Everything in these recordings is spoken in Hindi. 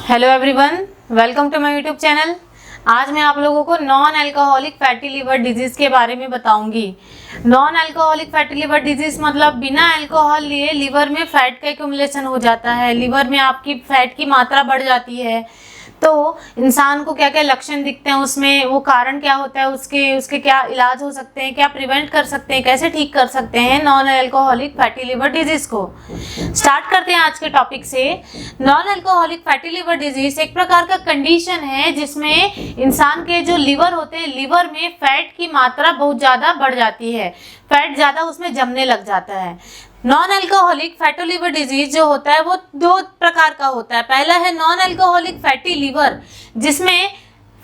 Hello everyone, welcome to my YouTube channel. आज मैं आप लोगों को non alcoholic fatty liver disease के बारे में बताऊंगी। Non alcoholic fatty liver disease मतलब बिना अल्कोहल लिए लिवर में फैट का एक्यूमुलेशन हो जाता है, लिवर में आपकी फैट की मात्रा बढ़ जाती है। तो इंसान को क्या क्या लक्षण दिखते हैं, उसमें वो कारण क्या होता है, उसके क्या इलाज हो सकते हैं, क्या प्रिवेंट कर सकते हैं, कैसे ठीक कर सकते हैं non alcoholic fatty liver disease को। स्टार्ट करते हैं आज के टॉपिक से। Non alcoholic fatty liver disease एक प्रकार का कंडीशन है जिसमें इंसान के जो लिवर होते हैं, लिवर में फैट की मात्रा बहुत ज़्यादा बढ़ जाती है, फैट ज़्यादा उसमें जमने लग जाता है। Non alcoholic fatty liver disease जो होता है वो दो प्रकार का होता है। पहला है नॉन अल्कोहलिक फैटी लिवर, जिसमें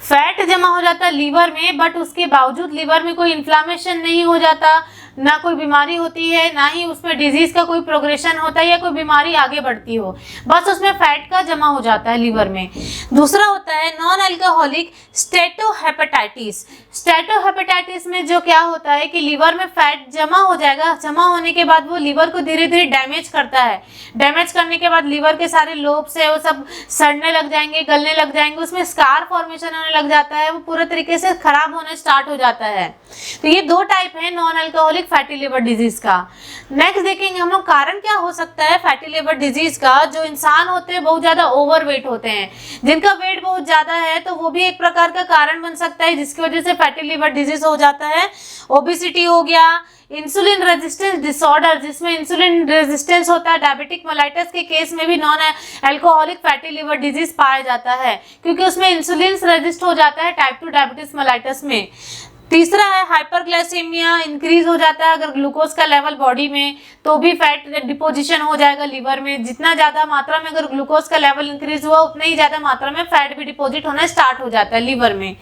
फैट जमा हो जाता है लीवर में, बट उसके बावजूद लीवर में कोई इन्फ्लामेशन नहीं हो जाता, ना कोई बीमारी होती है, ना ही उसमें डिजीज का कोई प्रोग्रेशन होता है या कोई बीमारी आगे बढ़ती हो, बस उसमें फैट का जमा हो जाता है लीवर में। दूसरा होता है नॉन अल्कोहलिक स्टेटोहेपेटाइटिस। स्टेटोहेपेटाइटिस में जो क्या होता है कि लीवर में फैट जमा हो जाएगा, जमा होने के बाद वो लीवर को धीरे धीरे डैमेज करता है। डैमेज करने के बाद लीवर के सारे लोब्स है वो सब सड़ने लग जाएंगे, गलने लग जाएंगे, उसमें स्कार फॉर्मेशन होने लग जाता है, वो पूरे तरीके से खराब होना स्टार्ट हो जाता है। तो ये दो टाइप है non alcoholic fatty liver disease का। नेक्स्ट देखेंगे हम लोग कारण क्या हो सकता है फैटी लिवर डिजीज का। जो इंसान होते हैं बहुत ज्यादा ओवरवेट होते हैं, जिनका वेट बहुत ज्यादा है, तो वो भी एक प्रकार का कारण बन सकता है जिसकी वजह से फैटी लिवर डिजीज हो जाता है। ओबेसिटी हो गया, इंसुलिन रेजिस्टेंस डिसऑर्डर, जिसमें इंसुलिन रेजिस्टेंस होता है, डायबिटिक मेलाइटस के केस में भी non alcoholic fatty liver disease पाया जाता है क्योंकि उसमें इंसुलिन रेजिस्ट हो जाता है टाइप 2 डायबिटीज मेलाइटस में। तीसरा है हाइपरग्लाइसेमिया, इंक्रीज हो जाता है अगर ग्लूकोज का लेवल बॉडी में, तो भी फैट डिपोजिशन हो जाएगा लीवर में। जितना ज्यादा मात्रा में अगर ग्लूकोज का लेवल इंक्रीज हुआ, उतना ही ज्यादा मात्रा में फैट भी डिपोजिट होना स्टार्ट हो जाता है लीवर में।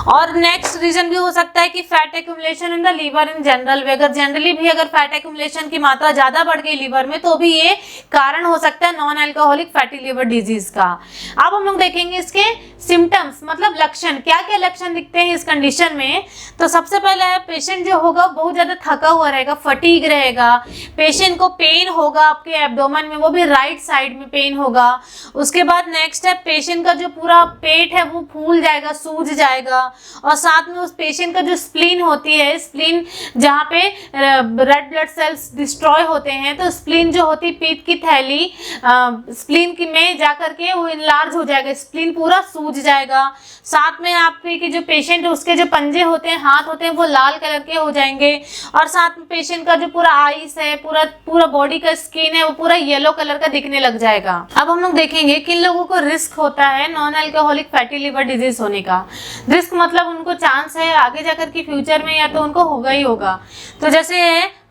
और नेक्स्ट रीजन भी हो सकता है कि fat accumulation in the liver in general. अगर जनरली भी अगर फैट एक्यूमुलेशन की मात्रा ज्यादा बढ़ गई लीवर में, तो भी ये कारण हो सकता है non alcoholic fatty liver disease का। अब हम लोग देखेंगे इसके सिम्टम्स, मतलब लक्षण, क्या क्या लक्षण दिखते हैं इस कंडीशन में। तो सबसे पहले है पेशेंट जो होगा बहुत ज्यादा थका हुआ रहेगा, फटीग रहेगा, पेशेंट को पेन होगा आपके एब्डोमेन में, वो भी राइट साइड में पेन होगा। उसके बाद नेक्स्ट है पेशेंट का जो पूरा पेट है वो फूल जाएगा, सूज जाएगा। और साथ में उस पेशेंट का जो स्प्लीन होती है, स्प्लीन जहाँ पे रेड ब्लड सेल्स डिस्ट्रॉय होते हैं, तो स्प्लीन जो होती है पीत की थैली, स्प्लीन की में जाकर के वो इनलार्ज हो जाएगा, स्प्लीन पूरा सूज जाएगा। साथ में आपके जो पेशेंट उसके जो पंजे होते हैं, हाथ होते हैं, वो लाल कलर के हो जाएंगे। और साथ में पेशेंट का जो पूरा आईस है, पूरा बॉडी का स्किन है, वो पूरा येलो कलर का दिखने लग जाएगा। अब हम लोग देखेंगे किन लोगों को रिस्क होता है non alcoholic fatty liver disease होने का। रिस्क मतलब उनको चांस है आगे जाकर के फ्यूचर में या तो उनको होगा ही होगा। तो जैसे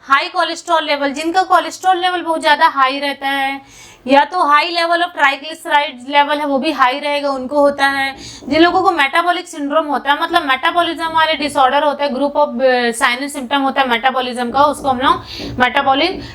हाई कोलेस्ट्रॉल लेवल, जिनका कोलेस्ट्रॉल लेवल बहुत ज्यादा हाई रहता है, या तो high level of triglyceride level है वो भी हाई रहेगा, उनको होता है। जिन लोगों को मेटाबॉलिक सिंड्रोम होता है, मतलब मेटाबॉलिज्म वाले डिसऑर्डर होता है, ग्रुप ऑफ साइन सिम्टम होता है मेटाबॉलिज्म का, उसको हम लोग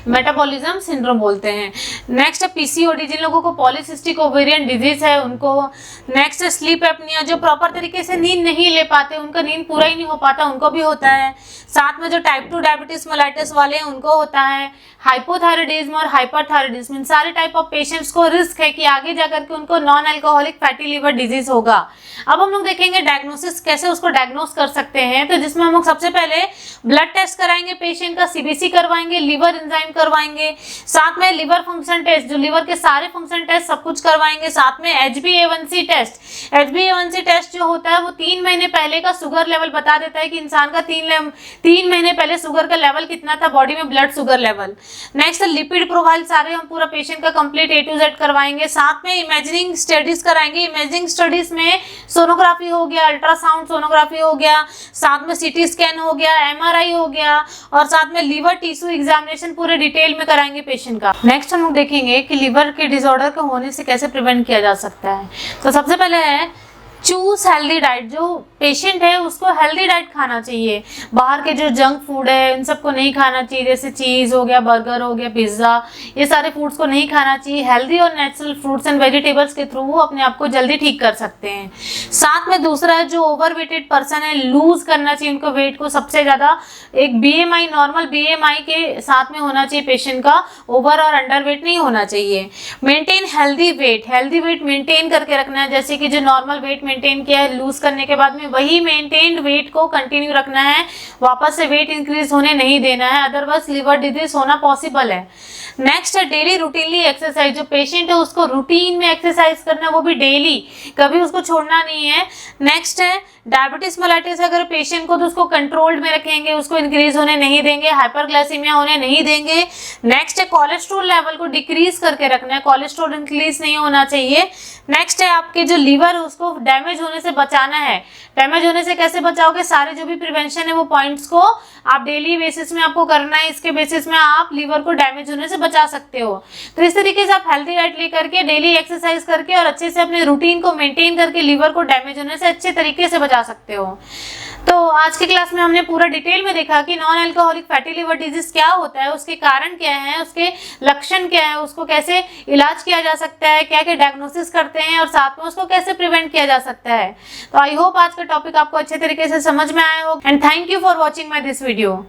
मेटाबॉलिज्म सिंड्रोम बोलते हैं। नेक्स्ट है पीसीओडी, जिन लोगों को पॉलीसिस्टिक ओवेरियन डिजीज है उनको। नेक्स्ट है स्लीप एपनिया, जो प्रॉपर तरीके से नींद नहीं ले पाते, उनका नींद पूरा ही नहीं हो पाता, उनको भी होता है। साथ में जो टाइप 2 डायबिटीज मेलाइटिस वाले हैं उनको होता है। हाइपोथायराइडिज्म और हाइपरथायराइडिज्म, इन सारे टाइप ऑफ पेशेंट्स को रिस्क है कि आगे जाकर के उनको non alcoholic fatty liver disease होगा। अब हम लोग देखेंगे डायग्नोसिस, कैसे उसको डायग्नोस कर सकते हैं। तो जिसमें हम लोग सबसे पहले ब्लड टेस्ट कराएंगे, पेशेंट का सीबीसी करवाएंगे, लिवर एंजाइम करवाएंगे, साथ में लिवर फंक्शन टेस्ट, जो लिवर के सारे फंक्शन टेस्ट सब कुछ करवाएंगे। साथ में HbA1c टेस्ट, HbA1c टेस्ट जो होता है वो 3 महीने पहले का शुगर लेवल बता देता है कि इंसान का 3 महीने पहले शुगर का लेवल कितना था बॉडी में, blood sugar level. Next lipid profile, सारे हम पूरा पेशेंट का कंप्लीट A to Z करवाएंगे। साथ में इमेजिंग स्टडीज कराएंगे। इमेजिंग स्टडीज में सोनोग्राफी हो गया, अल्ट्रासाउंड सोनोग्राफी हो गया, साथ में सीटी स्कैन हो गया, MRI हो गया, और साथ में लीवर टिश्यू एग्जामिनेशन पूरे डिटेल में कराएंगे पेशेंट का। नेक्स्ट हम लोग देखेंगे कि लीवर के डिसऑर्डर के होने से कैसे प्रिवेंट किया जा सकता है। तो सबसे पहले है चूज हेल्दी डाइट। जो पेशेंट है उसको हेल्दी डाइट खाना चाहिए, बाहर के जो जंक फूड है इन सबको नहीं खाना चाहिए, जैसे चीज़ हो गया, बर्गर हो गया, पिज्ज़ा, ये सारे फूड्स को नहीं खाना चाहिए। हेल्दी और नेचुरल फ्रूट्स एंड वेजिटेबल्स के थ्रू वो अपने आप को जल्दी ठीक कर सकते हैं। साथ में दूसरा है जो ओवरवेटेड पर्सन है, लूज करना चाहिए उनको वेट को सबसे ज़्यादा। एक BMI नॉर्मल BMI के साथ में होना चाहिए पेशेंट का, ओवर और अंडर वेट नहीं होना चाहिए। मेंटेन हेल्दी वेट मेंटेन करके रखना है, जैसे कि जो नॉर्मल वेट मेंटेन किया है लूज करने के बाद में वही मेंटेन्ड वेट को कंटिन्यू रखना है, वापस से वेट इंक्रीज होने नहीं देना है, अदरवाइज लिवर डिजीज होना पॉसिबल है। नेक्स्ट है डेली रूटीनली एक्सरसाइज, जो पेशेंट है उसको रूटीन में एक्सरसाइज करना है, वो भी डेली, कभी उसको छोड़ना नहीं है। नेक्स्ट है डायबिटीज मेलाइटिस, अगर पेशेंट को तो उसको कंट्रोल्ड में रखेंगे, उसको इंक्रीज होने नहीं देंगे, हाइपरग्लाइसीमिया होने नहीं देंगे। नेक्स्ट है कोलेस्ट्रॉल लेवल को डिक्रीज करके रखना है, कोलेस्ट्रॉल इंक्रीज नहीं होना चाहिए। नेक्स्ट है आपके जो लीवर है उसको डैमेज होने से बचाना है। डैमेज होने से कैसे बचाओगे, सारे जो भी प्रिवेंशन है वो पॉइंट्स को आप डेली बेसिस में आपको करना है, इसके बेसिस में आप लीवर को डैमेज होने से बचा सकते हो। तो इस तरीके से आप हेल्दी डाइट लेकर के डेली एक्सरसाइज करके और अच्छे से अपने रूटीन को मेंटेन करके लीवर को डैमेज होने से अच्छे तरीके से बचा सकते हो। तो आज की क्लास में हमने पूरा डिटेल में देखा कि non alcoholic fatty liver disease क्या होता है, उसके कारण क्या है, उसके लक्षण क्या है, उसको कैसे इलाज किया जा सकता है, क्या क्या डायग्नोसिस करते हैं और साथ में उसको कैसे प्रिवेंट किया जा सकता है। तो आई होप आज का टॉपिक आपको अच्छे तरीके से समझ में आया हो and thank you for watching my this video.